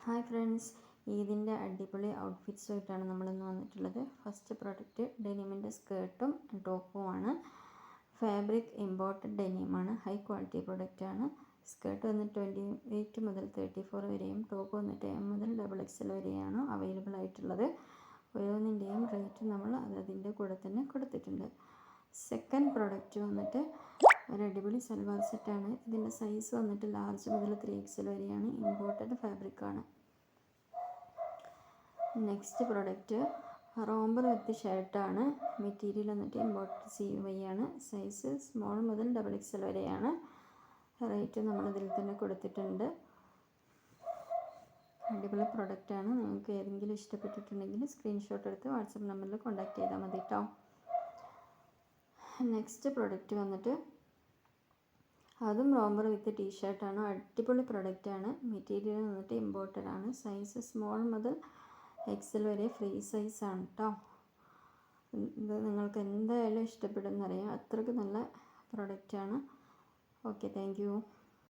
Hi friends, ഈദിൻ്റെ അടിപൊളി ഔട്ട്ഫിറ്റ്സുമായിട്ടാണ് നമ്മളിന്ന് വന്നിട്ടുള്ളത്. ഫസ്റ്റ് പ്രോഡക്റ്റ് ഡെനിമിൻ്റെ സ്കേർട്ടും ടോപ്പുമാണ്. ഫാബ്രിക് ഇമ്പോർട്ടഡ് ഡെനിമാണ്, ഹൈ ക്വാളിറ്റി പ്രൊഡക്റ്റാണ്. സ്കേർട്ട് വന്നിട്ട് 28 മുതൽ 34 വരെയും ടോപ്പ് വന്നിട്ട് M മുതൽ XXL വരെയാണ് അവൈലബിൾ ആയിട്ടുള്ളത്. ഓരോന്നിൻ്റെയും റേറ്റ് നമ്മൾ അതിൻ്റെ കൂടെ തന്നെ കൊടുത്തിട്ടുണ്ട്. സെക്കൻഡ് പ്രോഡക്റ്റ് വന്നിട്ട് ഒരു അടിപൊളി സൽവാർ സെറ്റാണ്. ഇതിൻ്റെ സൈസ് വന്നിട്ട് ലാർജ് മുതൽ 3XL വരെയാണ്. ഇമ്പോർട്ടഡ് ഫാബ്രിക്കാണ്. നെക്സ്റ്റ് പ്രോഡക്റ്റ് റോംബർ വിത്ത് ഷർട്ടാണ്. മെറ്റീരിയൽ വന്നിട്ട് ഇമ്പോർട്ടഡ് CUY ആണ്. സൈസ് സ്മോൾ മുതൽ XXL വരെയാണ്. റേറ്റ് നമ്മൾ ഇതിൽ തന്നെ കൊടുത്തിട്ടുണ്ട്. അടിപൊളി പ്രൊഡക്റ്റാണ്. നിങ്ങൾക്ക് ഏതെങ്കിലും ഇഷ്ടപ്പെട്ടിട്ടുണ്ടെങ്കിൽ സ്ക്രീൻഷോട്ട് എടുത്ത് വാട്സപ്പ് നമ്പറിൽ കോൺടാക്ട് ചെയ്താൽ മതി കേട്ടോ. നെക്സ്റ്റ് പ്രൊഡക്റ്റ് വന്നിട്ട് അതും റോംബർ വിത്ത് ടീഷർട്ടാണ്. അടിപൊളി പ്രൊഡക്റ്റാണ്. മെറ്റീരിയൽ വന്നിട്ട് ഇമ്പോർട്ടഡ് ആണ്. സൈസ് സ്മോൾ മുതൽ XL വരെ ഫ്രീ സൈസാണ് കേട്ടോ. ഇത് നിങ്ങൾക്ക് എന്തായാലും ഇഷ്ടപ്പെടുമെന്നറിയാം. അത്രയ്ക്ക് നല്ല പ്രൊഡക്റ്റാണ്. Okay, thank you.